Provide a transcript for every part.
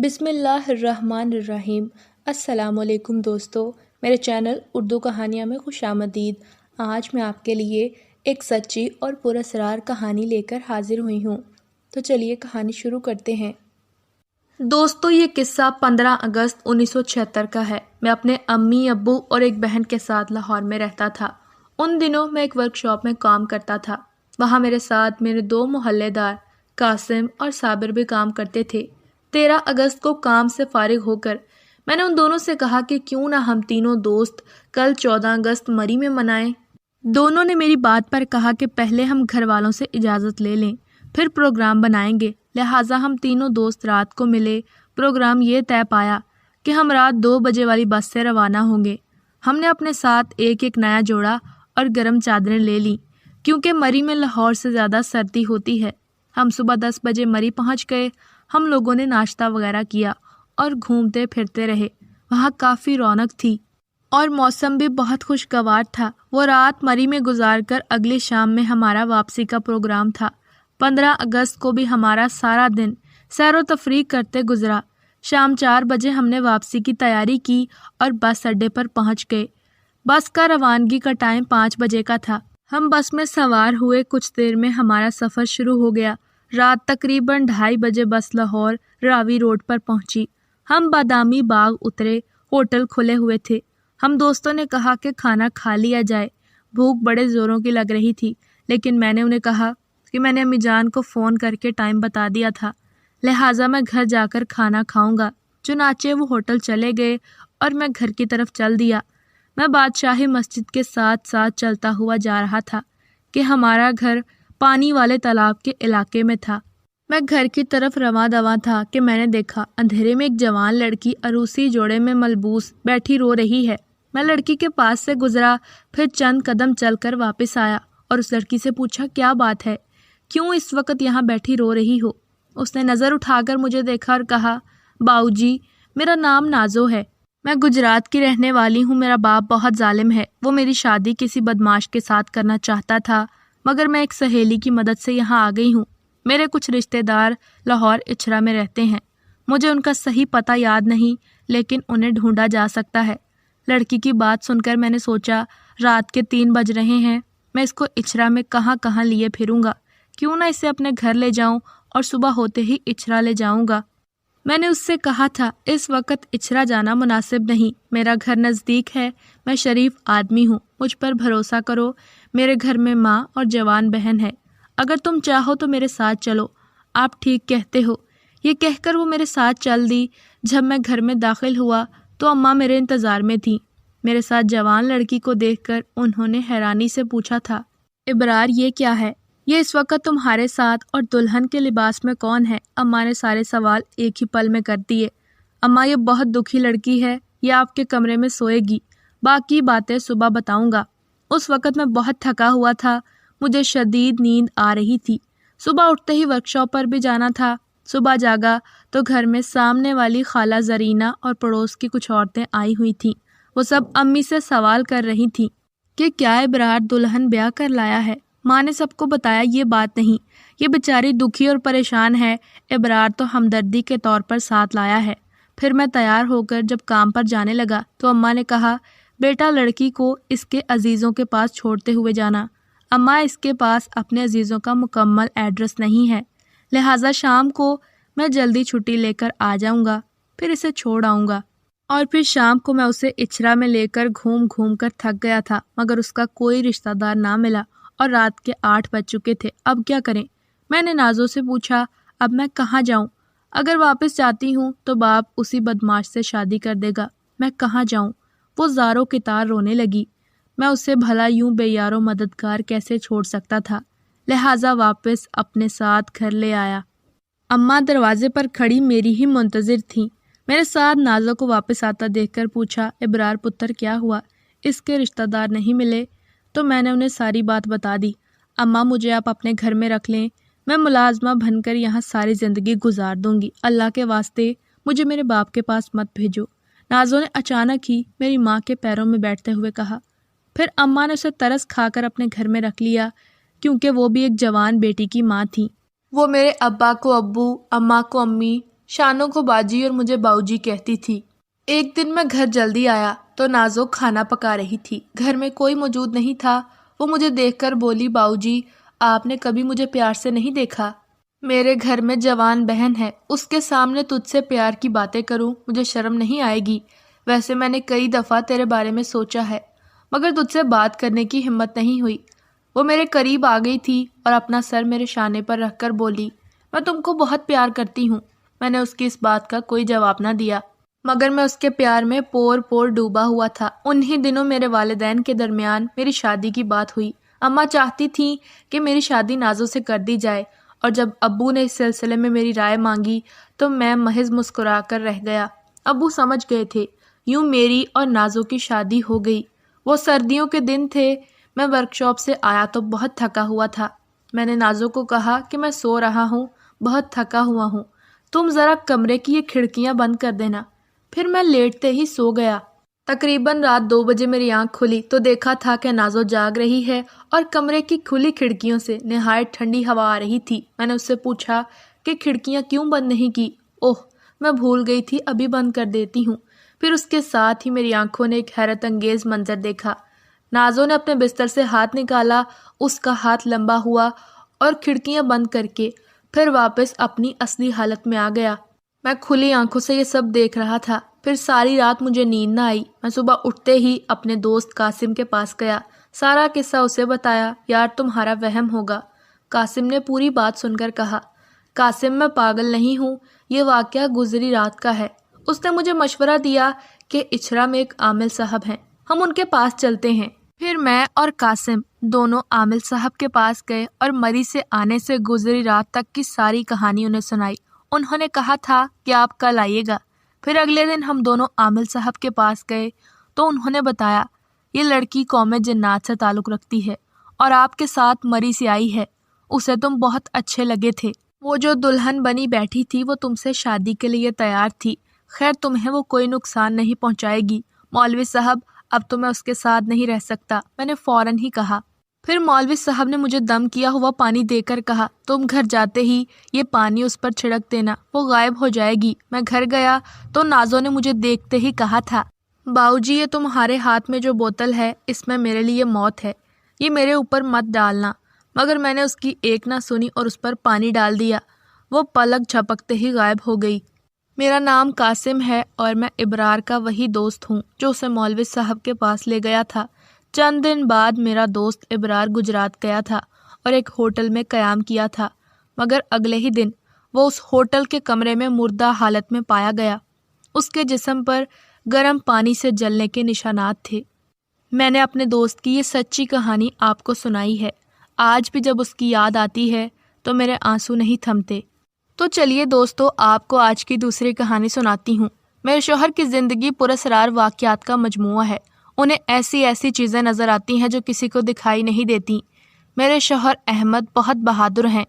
بسم اللہ الرحمن الرحیم۔ السلام علیکم دوستو، میرے چینل اردو کہانیاں میں خوش آمدید۔ آج میں آپ کے لیے ایک سچی اور پراسرار کہانی لے کر حاضر ہوئی ہوں، تو چلیے کہانی شروع کرتے ہیں۔ دوستو، یہ قصہ 15 اگست 1976 کا ہے۔ میں اپنے امی ابو اور ایک بہن کے ساتھ لاہور میں رہتا تھا۔ ان دنوں میں ایک ورکشاپ میں کام کرتا تھا۔ وہاں میرے ساتھ میرے 2 محلے دار قاسم اور صابر بھی کام کرتے تھے۔ 13 اگست کو کام سے فارغ ہو کر میں نے ان دونوں سے کہا کہ کیوں نہ ہم تینوں دوست کل 14 اگست مری میں منائیں۔ دونوں نے میری بات پر کہا کہ پہلے ہم گھر والوں سے اجازت لے لیں، پھر پروگرام بنائیں گے۔ لہٰذا ہم تینوں دوست رات کو ملے۔ پروگرام یہ طے پایا کہ ہم رات 2 بجے والی بس سے روانہ ہوں گے۔ ہم نے اپنے ساتھ ایک نیا جوڑا اور گرم چادریں لے لیں، کیونکہ مری میں لاہور سے زیادہ سردی ہوتی ہے۔ ہم صبح 10 بجے مری پہنچ گئے۔ ہم لوگوں نے ناشتہ وغیرہ کیا اور گھومتے پھرتے رہے۔ وہاں کافی رونق تھی اور موسم بھی بہت خوشگوار تھا۔ وہ رات مری میں گزار کر اگلی شام میں ہمارا واپسی کا پروگرام تھا۔ 15 اگست کو بھی ہمارا سارا دن سیر و تفریح کرتے گزرا۔ شام 4 بجے ہم نے واپسی کی تیاری کی اور بس اڈے پر پہنچ گئے۔ بس کا روانگی کا ٹائم 5 بجے کا تھا۔ ہم بس میں سوار ہوئے، کچھ دیر میں ہمارا سفر شروع ہو گیا۔ رات تقریباً 2:30 بجے بس لاہور راوی روڈ پر پہنچی۔ ہم بادامی باغ اترے۔ ہوٹل کھلے ہوئے تھے۔ ہم دوستوں نے کہا کہ کھانا کھا لیا جائے۔ بھوک بڑے زوروں کی لگ رہی تھی، لیکن میں نے انہیں کہا کہ میں نے امی جان کو فون کر کے ٹائم بتا دیا تھا، لہٰذا میں گھر جا کر کھانا کھاؤں گا۔ چنانچہ وہ ہوٹل چلے گئے اور میں گھر کی طرف چل دیا۔ میں بادشاہی مسجد کے ساتھ ساتھ چلتا ہوا جا رہا تھا کہ ہمارا گھر پانی والے تالاب کے علاقے میں تھا۔ میں گھر کی طرف رواں دواں تھا کہ میں نے دیکھا اندھیرے میں ایک جوان لڑکی عروسی جوڑے میں ملبوس بیٹھی رو رہی ہے۔ میں لڑکی کے پاس سے گزرا، پھر چند قدم چل کر واپس آیا اور اس لڑکی سے پوچھا کیا بات ہے، کیوں اس وقت یہاں بیٹھی رو رہی ہو؟ اس نے نظر اٹھا کر مجھے دیکھا اور کہا، باؤ جی، میرا نام نازو ہے، میں گجرات کی رہنے والی ہوں۔ میرا باپ بہت ظالم ہے، وہ میری شادی کسی بدماش کے ساتھ کرنا چاہتا تھا، مگر میں ایک سہیلی کی مدد سے یہاں آ گئی ہوں۔ میرے کچھ رشتہ دار لاہور اچھرا میں رہتے ہیں، مجھے ان کا صحیح پتہ یاد نہیں، لیکن انہیں ڈھونڈا جا سکتا ہے۔ لڑکی کی بات سن کر میں نے سوچا رات کے 3 بج رہے ہیں، میں اس کو اچھرا میں کہاں کہاں لیے پھروں گا، کیوں نہ اسے اپنے گھر لے جاؤں اور صبح ہوتے ہی اچھرا لے جاؤں گا۔ میں نے اس سے کہا تھا اس وقت اچھرا جانا مناسب نہیں، میرا گھر نزدیک ہے، میں شریف آدمی ہوں، مجھ پر بھروسہ کرو، میرے گھر میں ماں اور جوان بہن ہے، اگر تم چاہو تو میرے ساتھ چلو، آپ ٹھیک کہتے ہو۔ یہ کہہ کر وہ میرے ساتھ چل دی۔ جب میں گھر میں داخل ہوا تو اماں میرے انتظار میں تھیں۔ میرے ساتھ جوان لڑکی کو دیکھ کر انہوں نے حیرانی سے پوچھا تھا، ابرار یہ کیا ہے؟ یہ اس وقت تمہارے ساتھ اور دلہن کے لباس میں کون ہے؟ اماں نے سارے سوال ایک ہی پل میں کر دیے۔ اماں، یہ بہت دکھی لڑکی ہے، یہ آپ کے کمرے میں سوئے گی، باقی باتیں صبح بتاؤں گا۔ اس وقت میں بہت تھکا ہوا تھا، مجھے شدید نیند آ رہی تھی۔ صبح اٹھتے ہی ورکشاپ پر بھی جانا تھا۔ صبح جاگا تو گھر میں سامنے والی خالہ زرینہ اور پڑوس کی کچھ عورتیں آئی ہوئی تھیں۔ وہ سب امی سے سوال کر رہی تھیں کہ کیا ابرار دلہن بیاہ کر لایا ہے؟ ماں نے سب کو بتایا یہ بات نہیں، یہ بیچاری دکھی اور پریشان ہے، ابرار تو ہمدردی کے طور پر ساتھ لایا ہے۔ پھر میں تیار ہو کر جب کام پر جانے لگا تو اماں نے کہا، بیٹا لڑکی کو اس کے عزیزوں کے پاس چھوڑتے ہوئے جانا۔ اماں، اس کے پاس اپنے عزیزوں کا مکمل ایڈریس نہیں ہے، لہٰذا شام کو میں جلدی چھٹی لے کر آ جاؤں گا، پھر اسے چھوڑ آؤں گا۔ اور پھر شام کو میں اسے اچھرا میں لے کر گھوم کر تھک گیا تھا، مگر اس کا کوئی رشتہ دار نہ ملا اور رات کے 8 بج چکے تھے۔ اب کیا کریں؟ میں نے نازو سے پوچھا، اب میں کہاں جاؤں؟ اگر واپس جاتی ہوں تو باپ اسی بدماش سے شادی کر دے گا، میں کہاں جاؤں؟ وہ زاروں کی طرح رونے لگی۔ میں اسے بھلا یوں بے یار و مددگار کیسے چھوڑ سکتا تھا، لہٰذا واپس اپنے ساتھ گھر لے آیا۔ اماں دروازے پر کھڑی میری ہی منتظر تھیں۔ میرے ساتھ نازو کو واپس آتا دیکھ کر پوچھا، ابرار پتر کیا ہوا؟ اس کے رشتہ دار نہیں ملے؟ تو میں نے انہیں ساری بات بتا دی۔ اماں، مجھے آپ اپنے گھر میں رکھ لیں، میں ملازمہ بن کر یہاں ساری زندگی گزار دوں گی، اللہ کے واسطے مجھے میرے باپ کے پاس مت بھیجو۔ نازو نے اچانک ہی میری ماں کے پیروں میں بیٹھتے ہوئے کہا۔ پھر اماں نے اسے ترس کھا کر اپنے گھر میں رکھ لیا، کیونکہ وہ بھی ایک جوان بیٹی کی ماں تھیں۔ وہ میرے ابا کو ابو، اماں کو امی شانوں کو باجی اور مجھے باؤجی کہتی تھی۔ ایک دن میں گھر جلدی آیا تو نازو کھانا پکا رہی تھی۔ گھر میں کوئی موجود نہیں تھا۔ وہ مجھے دیکھ کر بولی، باؤجی آپ نے کبھی مجھے پیار سے نہیں دیکھا؟ میرے گھر میں جوان بہن ہے، اس کے سامنے تجھ سے پیار کی باتیں کروں مجھے شرم نہیں آئے گی؟ ویسے میں نے کئی دفعہ تیرے بارے میں سوچا ہے مگر تجھ سے بات کرنے کی ہمت نہیں ہوئی۔ وہ میرے قریب آ گئی تھی اور اپنا سر میرے شانے پر رکھ کر بولی، میں تم کو بہت پیار کرتی ہوں۔ میں نے اس کی اس بات کا کوئی جواب نہ دیا مگر میں اس کے پیار میں پور پور ڈوبا ہوا تھا۔ انہی دنوں میرے والدین کے درمیان میری شادی کی بات ہوئی۔ اماں چاہتی تھی کہ میری شادی نازو سے کر دی جائے، اور جب ابو نے اس سلسلے میں میری رائے مانگی تو میں محض مسکرا کر رہ گیا۔ ابو سمجھ گئے تھے۔ یوں میری اور نازو کی شادی ہو گئی۔ وہ سردیوں کے دن تھے۔ میں ورک شاپ سے آیا تو بہت تھکا ہوا تھا۔ میں نے نازو کو کہا کہ میں سو رہا ہوں، بہت تھکا ہوا ہوں، تم ذرا کمرے کی یہ کھڑکیاں بند کر دینا۔ پھر میں لیٹتے ہی سو گیا۔ تقریباً رات 2 بجے میری آنکھ کھلی تو دیکھا تھا کہ نازو جاگ رہی ہے اور کمرے کی کھلی کھڑکیوں سے نہایت ٹھنڈی ہوا آ رہی تھی۔ میں نے اس سے پوچھا کہ کھڑکیاں کیوں بند نہیں کی؟ اوہ میں بھول گئی تھی، ابھی بند کر دیتی ہوں۔ پھر اس کے ساتھ ہی میری آنکھوں نے ایک حیرت انگیز منظر دیکھا۔ نازو نے اپنے بستر سے ہاتھ نکالا، اس کا ہاتھ لمبا ہوا اور کھڑکیاں بند کر کے پھر واپس اپنی اصلی حالت میں آ گیا۔ میں کھلی آنکھوں سے یہ سب دیکھ رہا تھا۔ پھر ساری رات مجھے نیند نہ آئی۔ میں صبح اٹھتے ہی اپنے دوست قاسم کے پاس گیا، سارا قصہ اسے بتایا۔ یار تمہارا وہم ہوگا۔ قاسم نے پوری بات سن کر کہا، قاسم میں پاگل نہیں ہوں، یہ واقعہ گزری رات کا ہے۔ اس نے مجھے مشورہ دیا کہ اچھرا میں ایک عامل صاحب ہیں، ہم ان کے پاس چلتے ہیں۔ پھر میں اور قاسم دونوں عامل صاحب کے پاس گئے اور مری سے آنے سے گزری رات تک کی ساری کہانی انہیں سنائی۔ انہوں نے کہا تھا کہ آپ کل آئیے گا۔ پھر اگلے دن ہم دونوں عامل صاحب کے پاس گئے تو انہوں نے بتایا یہ لڑکی قوم جنات سے تعلق رکھتی ہے اور آپ کے ساتھ مری سے آئی ہے۔ اسے تم بہت اچھے لگے تھے۔ وہ جو دلہن بنی بیٹھی تھی وہ تم سے شادی کے لیے تیار تھی۔ خیر تمہیں وہ کوئی نقصان نہیں پہنچائے گی۔ مولوی صاحب اب تو میں اس کے ساتھ نہیں رہ سکتا، میں نے فوراً ہی کہا۔ پھر مولوی صاحب نے مجھے دم کیا ہوا پانی دے کر کہا، تم گھر جاتے ہی یہ پانی اس پر چھڑک دینا، وہ غائب ہو جائے گی۔ میں گھر گیا تو نازو نے مجھے دیکھتے ہی کہا تھا، باؤجی یہ تمہارے ہاتھ میں جو بوتل ہے اس میں میرے لیے موت ہے، یہ میرے اوپر مت ڈالنا۔ مگر میں نے اس کی ایک نہ سنی اور اس پر پانی ڈال دیا۔ وہ پلک جھپکتے ہی غائب ہو گئی۔ میرا نام قاسم ہے اور میں ابرار کا وہی دوست ہوں جو اسے مولوی صاحب کے پاس لے گیا تھا۔ چند دن بعد میرا دوست ابرار گجرات گیا تھا اور ایک ہوٹل میں قیام کیا تھا، مگر اگلے ہی دن وہ اس ہوٹل کے کمرے میں مردہ حالت میں پایا گیا۔ اس کے جسم پر گرم پانی سے جلنے کے نشانات تھے۔ میں نے اپنے دوست کی یہ سچی کہانی آپ کو سنائی ہے۔ آج بھی جب اس کی یاد آتی ہے تو میرے آنسو نہیں تھمتے۔ تو چلیے دوستو، آپ کو آج کی دوسری کہانی سناتی ہوں۔ میرے شوہر کی زندگی پراسرار واقعات کا مجموعہ ہے۔ انہیں ایسی ایسی چیزیں نظر آتی ہیں جو کسی کو دکھائی نہیں دیتی۔ میرے شوہر احمد بہت بہادر ہیں۔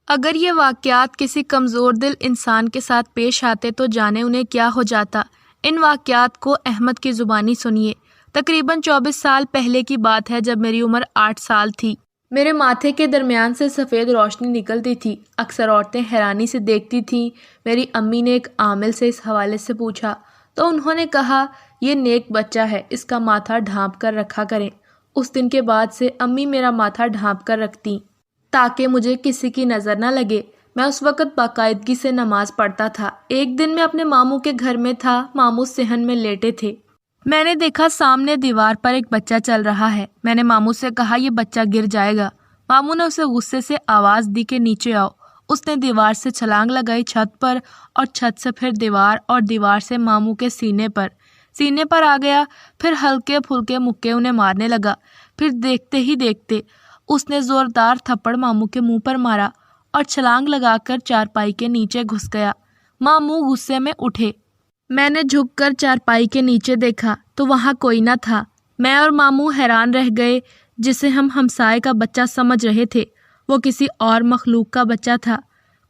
اگر یہ واقعات کسی کمزور دل انسان کے ساتھ پیش آتے تو جانے انہیں کیا ہو جاتا۔ ان واقعات کو احمد کی زبانی سنیے۔ تقریباً 24 سال پہلے کی بات ہے جب میری عمر 8 سال تھی۔ میرے ماتھے کے درمیان سے سفید روشنی نکلتی تھی۔ اکثر عورتیں حیرانی سے دیکھتی تھیں۔ میری امی نے ایک عامل سے اس حوالے سے پوچھا تو انہوں نے کہا یہ نیک بچہ ہے، اس کا ماتھا ڈھانپ کر رکھا کریں۔ اس دن کے بعد سے امی میرا ماتھا ڈھانپ کر رکھتی تاکہ مجھے کسی کی نظر نہ لگے۔ میں اس وقت باقاعدگی سے نماز پڑھتا تھا۔ ایک دن میں اپنے ماموں کے گھر میں تھا۔ ماموں صحن میں لیٹے تھے۔ میں نے دیکھا سامنے دیوار پر ایک بچہ چل رہا ہے۔ میں نے ماموں سے کہا یہ بچہ گر جائے گا۔ ماموں نے اسے غصے سے آواز دی کہ نیچے آؤ۔ اس نے دیوار سے چھلانگ لگائی چھت پر، اور چھت سے پھر دیوار، اور دیوار سے ماموں کے سینے پر آ گیا۔ پھر ہلکے پھلکے مکے انہیں مارنے لگا۔ پھر دیکھتے ہی دیکھتے اس نے زوردار تھپڑ ماموں کے منہ پر مارا اور چھلانگ لگا کر چارپائی کے نیچے گھس گیا۔ ماموں غصے میں اٹھے۔ میں نے جھک کر چارپائی کے نیچے دیکھا تو وہاں کوئی نہ تھا۔ میں اور ماموں حیران رہ گئے۔ جسے ہم ہمسائے کا بچہ سمجھ رہے تھے وہ کسی اور مخلوق کا بچہ تھا۔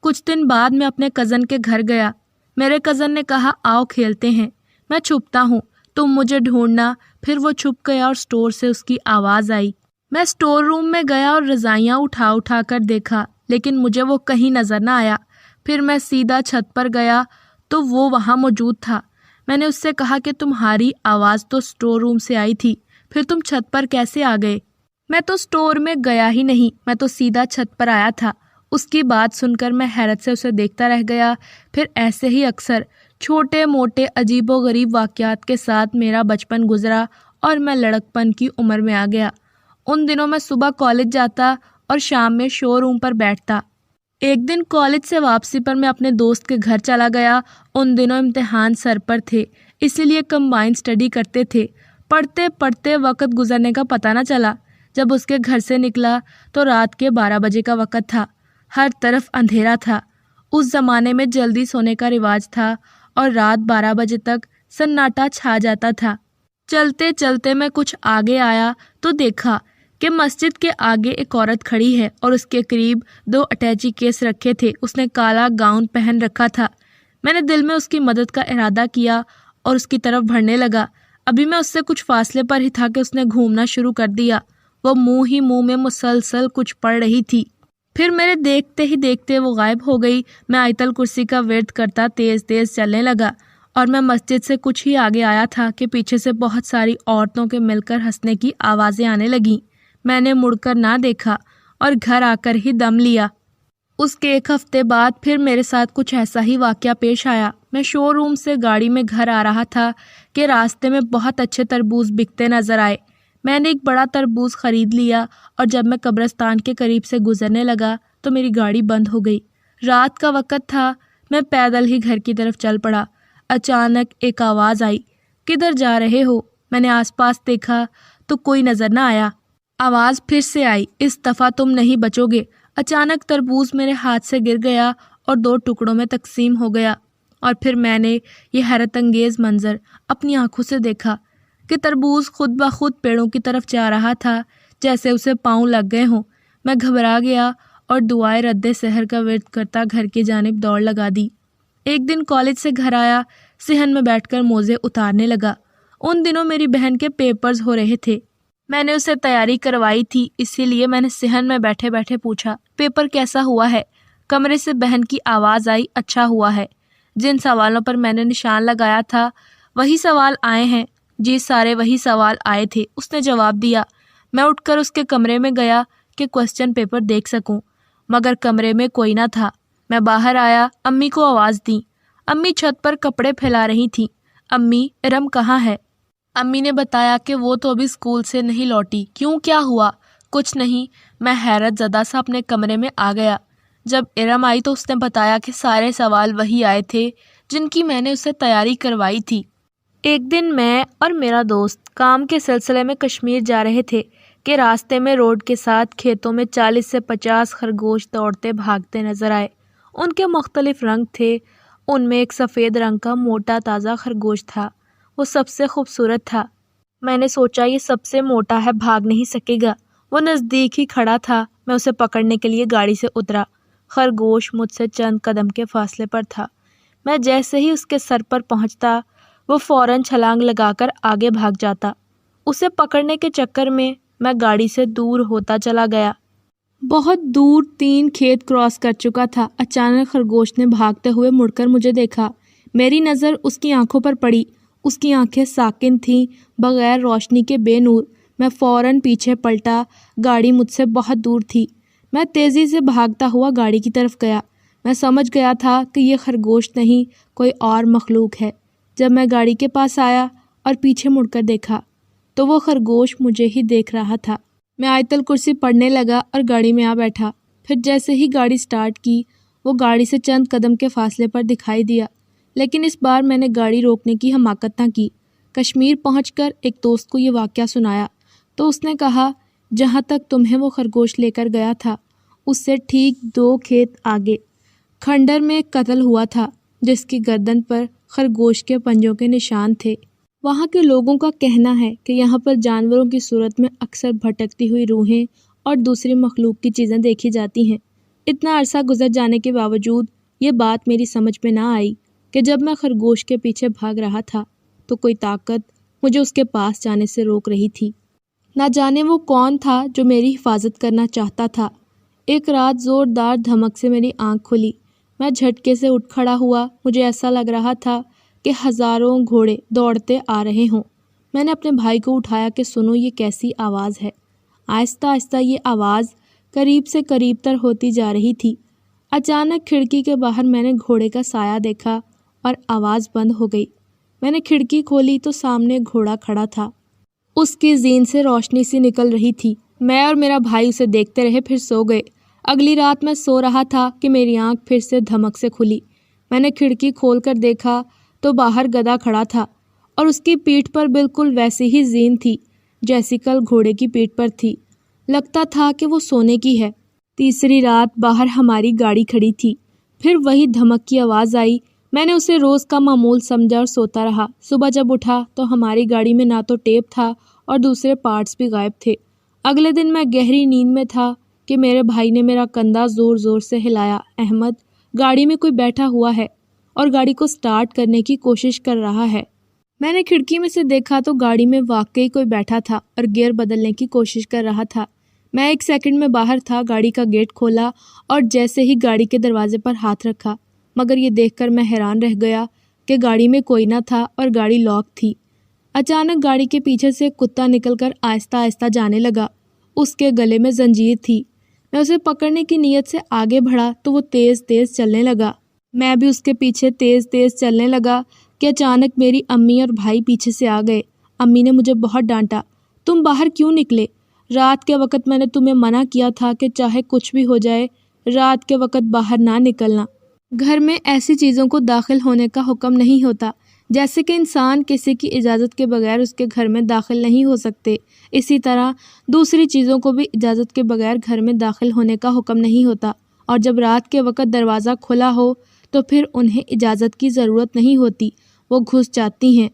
کچھ دن بعد میں اپنے کزن کے گھر گیا۔ میرے کزن نے کہا آؤ کھیلتے ہیں، میں چھپتا ہوں، تم مجھے ڈھونڈنا۔ پھر وہ چھپ گیا اور سٹور سے اس کی آواز آئی۔ میں سٹور روم میں گیا اور رضائیاں اٹھا کر دیکھا، لیکن مجھے وہ کہیں نظر نہ آیا۔ پھر میں سیدھا چھت پر گیا تو وہ وہاں موجود تھا۔ میں نے اس سے کہا کہ تمہاری آواز تو اسٹور روم سے آئی تھی، پھر تم چھت پر کیسے آ گئے؟ میں تو اسٹور میں گیا ہی نہیں، میں تو سیدھا چھت پر آیا تھا۔ اس کی بات سن کر میں حیرت سے اسے دیکھتا رہ گیا۔ پھر ایسے ہی اکثر چھوٹے موٹے عجیب و غریب واقعات کے ساتھ میرا بچپن گزرا اور میں لڑکپن کی عمر میں آ گیا۔ ان دنوں میں صبح کالج جاتا اور شام میں شو روم پر بیٹھتا۔ ایک دن کالج سے واپسی پر میں اپنے دوست کے گھر چلا گیا۔ ان دنوں امتحان سر پر تھے، اسی لیے کمبائن اسٹڈی کرتے تھے۔ پڑھتے پڑھتے وقت گزرنے کا پتہ نہ چلا۔ جب اس کے گھر سے نکلا تو رات کے 12 بجے کا وقت تھا۔ ہر طرف اندھیرا تھا۔ اس زمانے میں جلدی سونے کا رواج تھا اور رات 12 بجے تک سناٹا چھا جاتا تھا۔ چلتے چلتے میں کچھ آگے آیا تو دیکھا کہ مسجد کے آگے ایک عورت کھڑی ہے اور اس کے قریب 2 اٹیچی کیس رکھے تھے۔ اس نے کالا گاؤن پہن رکھا تھا۔ میں نے دل میں اس کی مدد کا ارادہ کیا اور اس کی طرف بڑھنے لگا۔ ابھی میں اس سے کچھ فاصلے پر ہی تھا کہ اس نے گھومنا شروع کر دیا۔ وہ منہ ہی منہ میں مسلسل کچھ پڑھ رہی تھی۔ پھر میرے دیکھتے ہی دیکھتے وہ غائب ہو گئی۔ میں آیت الکرسی کا ورد کرتا تیز تیز چلنے لگا اور میں مسجد سے کچھ ہی آگے آیا تھا کہ پیچھے سے بہت ساری عورتوں کے مل کر ہنسنے کی آوازیں آنے لگیں۔ میں نے مڑ کر نہ دیکھا اور گھر آ کر ہی دم لیا۔ اس کے 1 ہفتے بعد پھر میرے ساتھ کچھ ایسا ہی واقعہ پیش آیا۔ میں شو روم سے گاڑی میں گھر آ رہا تھا کہ راستے میں بہت اچھے تربوز بکتے نظر آئے۔ میں نے ایک بڑا تربوز خرید لیا اور جب میں قبرستان کے قریب سے گزرنے لگا تو میری گاڑی بند ہو گئی۔ رات کا وقت تھا۔ میں پیدل ہی گھر کی طرف چل پڑا۔ اچانک ایک آواز آئی، کدھر جا رہے ہو؟ میں نے آس پاس دیکھا تو کوئی نظر نہ آیا۔ آواز پھر سے آئی، اس دفعہ تم نہیں بچو گے۔ اچانک تربوز میرے ہاتھ سے گر گیا اور 2 ٹکڑوں میں تقسیم ہو گیا، اور پھر میں نے یہ حیرت انگیز منظر اپنی آنکھوں سے دیکھا کہ تربوز خود بخود پیڑوں کی طرف جا رہا تھا، جیسے اسے پاؤں لگ گئے ہوں۔ میں گھبرا گیا اور دعائے رد سحر کا ورد کرتا گھر کی جانب دوڑ لگا دی۔ ایک دن کالج سے گھر آیا، صحن میں بیٹھ کر موزے اتارنے لگا۔ ان دنوں میری بہن کے پیپرز ہو رہے تھے۔ میں نے اسے تیاری کروائی تھی، اسی لیے میں نے صحن میں بیٹھے بیٹھے پوچھا، پیپر کیسا ہوا ہے؟ کمرے سے بہن کی آواز آئی، اچھا ہوا ہے۔ جن سوالوں پر میں نے نشان لگایا تھا وہی سوال آئے ہیں؟ جی سارے وہی سوال آئے تھے، اس نے جواب دیا۔ میں اٹھ کر اس کے کمرے میں گیا کہ کوسچن پیپر دیکھ سکوں، مگر کمرے میں کوئی نہ تھا۔ میں باہر آیا، امی کو آواز دی۔ امی چھت پر کپڑے پھیلا رہی تھیں۔ امی، ارم کہاں ہے؟ امی نے بتایا کہ وہ تو ابھی اسکول سے نہیں لوٹی۔ کیوں، کیا ہوا؟ کچھ نہیں۔ میں حیرت زدہ سا اپنے کمرے میں آ گیا۔ جب ارم آئی تو اس نے بتایا کہ سارے سوال وہی آئے تھے جن کی میں نے اسے تیاری کروائی تھی۔ ایک دن میں اور میرا دوست کام کے سلسلے میں کشمیر جا رہے تھے کہ راستے میں روڈ کے ساتھ کھیتوں میں 40 سے 50 خرگوش دوڑتے بھاگتے نظر آئے۔ ان کے مختلف رنگ تھے۔ ان میں ایک سفید رنگ کا موٹا تازہ خرگوش تھا، وہ سب سے خوبصورت تھا۔ میں نے سوچا یہ سب سے موٹا ہے، بھاگ نہیں سکے گا۔ وہ نزدیک ہی کھڑا تھا۔ میں اسے پکڑنے کے لیے گاڑی سے اترا۔ خرگوش مجھ سے چند قدم کے فاصلے پر تھا۔ میں جیسے ہی اس کے سر پر پہنچتا وہ فوراً چھلانگ لگا کر آگے بھاگ جاتا۔ اسے پکڑنے کے چکر میں گاڑی سے دور ہوتا چلا گیا۔ بہت دور 3 کھیت کراس کر چکا تھا۔ اچانک خرگوش نے بھاگتے ہوئے مڑ کر مجھے دیکھا۔ میری نظر اس کی آنکھوں پر پڑی۔ اس کی آنکھیں ساکن تھیں، بغیر روشنی کے بے نور۔ میں فوراً پیچھے پلٹا۔ گاڑی مجھ سے بہت دور تھی۔ میں تیزی سے بھاگتا ہوا گاڑی کی طرف گیا۔ میں سمجھ گیا تھا کہ یہ خرگوش نہیں، کوئی اور مخلوق ہے۔ جب میں گاڑی کے پاس آیا اور پیچھے مڑ کر دیکھا تو وہ خرگوش مجھے ہی دیکھ رہا تھا۔ میں آیت الکرسی پڑھنے لگا اور گاڑی میں آ بیٹھا۔ پھر جیسے ہی گاڑی سٹارٹ کی وہ گاڑی سے چند قدم کے فاصلے پر دکھائی دیا، لیکن اس بار میں نے گاڑی روکنے کی حماقت نہ کی۔ کشمیر پہنچ کر ایک دوست کو یہ واقعہ سنایا تو اس نے کہا، جہاں تک تمہیں وہ خرگوش لے کر گیا تھا اس سے ٹھیک 2 کھیت آگے کھنڈر میں ایک قتل ہوا تھا جس کی گردن پر خرگوش کے پنجوں کے نشان تھے۔ وہاں کے لوگوں کا کہنا ہے کہ یہاں پر جانوروں کی صورت میں اکثر بھٹکتی ہوئی روحیں اور دوسری مخلوق کی چیزیں دیکھی جاتی ہیں۔ اتنا عرصہ گزر جانے کے باوجود یہ بات میری سمجھ میں نہ آئی کہ جب میں خرگوش کے پیچھے بھاگ رہا تھا تو کوئی طاقت مجھے اس کے پاس جانے سے روک رہی تھی۔ نہ جانے وہ کون تھا جو میری حفاظت کرنا چاہتا تھا۔ ایک رات زوردار دھمک سے میری آنکھ کھلی۔ میں جھٹکے سے اٹھ کھڑا ہوا۔ مجھے ایسا لگ رہا تھا کہ ہزاروں گھوڑے دوڑتے آ رہے ہوں۔ میں نے اپنے بھائی کو اٹھایا کہ سنو یہ کیسی آواز ہے۔ آہستہ آہستہ یہ آواز قریب سے قریب تر ہوتی جا رہی تھی۔ اچانک کھڑکی کے باہر میں نے گھوڑے کا سایہ دیکھا اور آواز بند ہو گئی۔ میں نے کھڑکی کھولی تو سامنے گھوڑا کھڑا تھا۔ اس کی زین سے روشنی سی نکل رہی تھی۔ میں اور میرا بھائی اسے دیکھتے رہے، پھر سو گئے۔ اگلی رات میں سو رہا تھا کہ میری آنکھ پھر سے دھمک سے کھلی۔ میں نے کھڑکی کھول کر دیکھا تو باہر گدھا کھڑا تھا اور اس کی پیٹھ پر بالکل ویسی ہی زین تھی جیسی کل گھوڑے کی پیٹھ پر تھی۔ لگتا تھا کہ وہ سونے کی ہے۔ تیسری رات باہر ہماری گاڑی کھڑی تھی، پھر وہی دھمک کی آواز آئی۔ میں نے اسے روز کا معمول سمجھا اور سوتا رہا۔ صبح جب اٹھا تو ہماری گاڑی میں نہ تو ٹیپ تھا اور دوسرے پارٹس بھی غائب تھے۔ اگلے دن میں گہری نیند میں تھا کہ میرے بھائی نے میرا کندھا زور زور سے ہلایا۔ احمد، گاڑی میں کوئی بیٹھا ہوا ہے اور گاڑی کو سٹارٹ کرنے کی کوشش کر رہا ہے۔ میں نے کھڑکی میں سے دیکھا تو گاڑی میں واقعی کوئی بیٹھا تھا اور گیئر بدلنے کی کوشش کر رہا تھا۔ میں 1 سیکنڈ میں باہر تھا، گاڑی کا گیٹ کھولا اور جیسے ہی گاڑی کے دروازے پر ہاتھ رکھا، مگر یہ دیکھ کر میں حیران رہ گیا کہ گاڑی میں کوئی نہ تھا اور گاڑی لاک تھی۔ اچانک گاڑی کے پیچھے سے ایک کتا نکل کر آہستہ آہستہ جانے لگا۔ اس کے گلے میں زنجیر تھی۔ میں اسے پکڑنے کی نیت سے آگے بڑھا تو وہ تیز تیز چلنے لگا۔ میں بھی اس کے پیچھے تیز تیز چلنے لگا کہ اچانک میری امی اور بھائی پیچھے سے آ گئے۔ امی نے مجھے بہت ڈانٹا، تم باہر کیوں نکلے؟ رات کے وقت میں نے تمہیں منع کیا تھا کہ چاہے کچھ بھی ہو جائے رات کے وقت باہر نہ نکلنا۔ گھر میں ایسی چیزوں کو داخل ہونے کا حکم نہیں ہوتا، جیسے کہ انسان کسی کی اجازت کے بغیر اس کے گھر میں داخل نہیں ہو سکتے، اسی طرح دوسری چیزوں کو بھی اجازت کے بغیر گھر میں داخل ہونے کا حکم نہیں ہوتا، اور جب رات کے وقت دروازہ کھلا ہو تو پھر انہیں اجازت کی ضرورت نہیں ہوتی، وہ گھس جاتی ہیں۔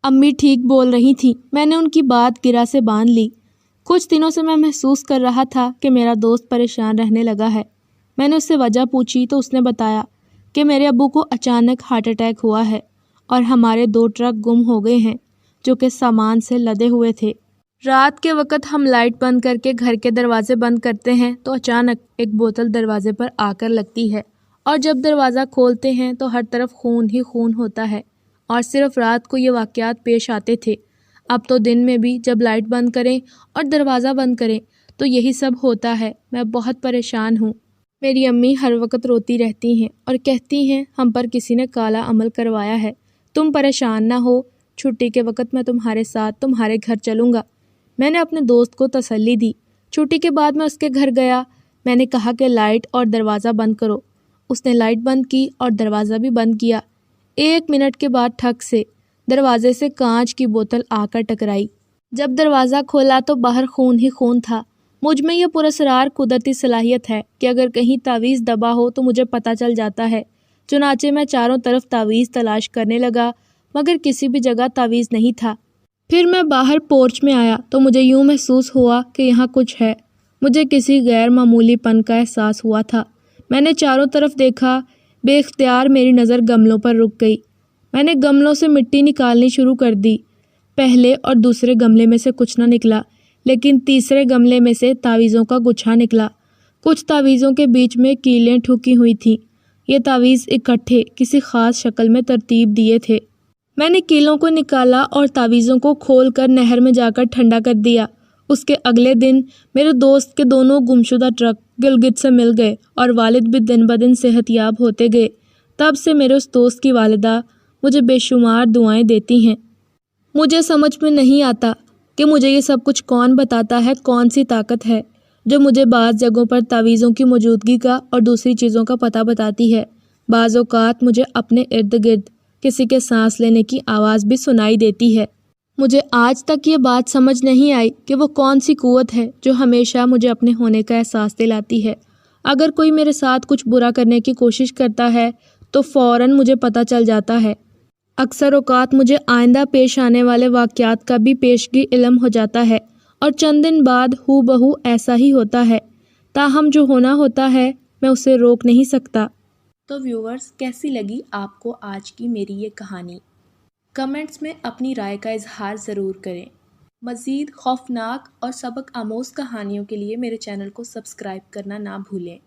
امی ٹھیک بول رہی تھیں، میں نے ان کی بات گرہ سے باندھ لی۔ کچھ دنوں سے میں محسوس کر رہا تھا کہ میرا دوست پریشان رہنے لگا ہے۔ میں نے اس سے وجہ پوچھی تو اس نے بتایا کہ میرے ابو کو اچانک ہارٹ اٹیک ہوا ہے اور ہمارے 2 ٹرک گم ہو گئے ہیں جو کہ سامان سے لدے ہوئے تھے۔ رات کے وقت ہم لائٹ بند کر کے گھر کے دروازے بند کرتے ہیں تو اچانک ایک بوتل دروازے پر آ کر لگتی ہے، اور جب دروازہ کھولتے ہیں تو ہر طرف خون ہی خون ہوتا ہے، اور صرف رات کو یہ واقعات پیش آتے تھے۔ اب تو دن میں بھی جب لائٹ بند کریں اور دروازہ بند کریں تو یہی سب ہوتا ہے۔ میں بہت پریشان ہوں۔ میری امی ہر وقت روتی رہتی ہیں اور کہتی ہیں ہم پر کسی نے کالا عمل کروایا ہے۔ تم پریشان نہ ہو، چھٹی کے وقت میں تمہارے ساتھ تمہارے گھر چلوں گا۔ میں نے اپنے دوست کو تسلی دی۔ چھٹی کے بعد میں اس کے گھر گیا۔ میں نے کہا کہ لائٹ اور دروازہ بند کرو۔ اس نے لائٹ بند کی اور دروازہ بھی بند کیا۔ 1 منٹ کے بعد ٹھک سے دروازے سے کانچ کی بوتل آ کر ٹکرائی۔ جب دروازہ کھولا تو باہر خون ہی خون تھا۔ مجھ میں یہ پراسرار قدرتی صلاحیت ہے کہ اگر کہیں تعویذ دبا ہو تو مجھے پتہ چل جاتا ہے۔ چنانچہ میں چاروں طرف تعویذ تلاش کرنے لگا، مگر کسی بھی جگہ تعویذ نہیں تھا۔ پھر میں باہر پورچ میں آیا تو مجھے یوں محسوس ہوا کہ یہاں کچھ ہے۔ مجھے کسی غیر معمولی پن کا احساس ہوا تھا۔ میں نے چاروں طرف دیکھا، بے اختیار میری نظر گملوں پر رک گئی۔ میں نے گملوں سے مٹی نکالنی شروع کر دی۔ پہلے اور دوسرے گملے میں سے کچھ نہ نکلا، لیکن تیسرے گملے میں سے تعویذوں کا گچھا نکلا۔ کچھ تعویذوں کے بیچ میں کیلیں ٹھکی ہوئی تھیں۔ یہ تعویذ اکٹھے کسی خاص شکل میں ترتیب دیے تھے۔ میں نے کیلوں کو نکالا اور تعویذوں کو کھول کر نہر میں جا کر ٹھنڈا کر دیا۔ اس کے اگلے دن میرے دوست کے دونوں گمشدہ ٹرک گلگت سے مل گئے اور والد بھی دن بدن صحت یاب ہوتے گئے۔ تب سے میرے اس دوست کی والدہ مجھے بے شمار دعائیں دیتی ہیں۔ مجھے سمجھ میں نہیں آتا کہ مجھے یہ سب کچھ کون بتاتا ہے، کون سی طاقت ہے جو مجھے بعض جگہوں پر تعویذوں کی موجودگی کا اور دوسری چیزوں کا پتہ بتاتی ہے۔ بعض اوقات مجھے اپنے ارد گرد کسی کے سانس لینے کی آواز بھی سنائی دیتی ہے۔ مجھے آج تک یہ بات سمجھ نہیں آئی کہ وہ کون سی قوت ہے جو ہمیشہ مجھے اپنے ہونے کا احساس دلاتی ہے۔ اگر کوئی میرے ساتھ کچھ برا کرنے کی کوشش کرتا ہے تو فوراً مجھے پتہ چل جاتا ہے۔ اکثر اوقات مجھے آئندہ پیش آنے والے واقعات کا بھی پیشگی علم ہو جاتا ہے، اور چند دن بعد ہو بہو ایسا ہی ہوتا ہے۔ تاہم جو ہونا ہوتا ہے میں اسے روک نہیں سکتا۔ تو ویورز، کیسی لگی آپ کو آج کی میری یہ کہانی؟ کمنٹس میں اپنی رائے کا اظہار ضرور کریں۔ مزید خوفناک اور سبق آموز کہانیوں کے لیے میرے چینل کو سبسکرائب کرنا نہ بھولیں۔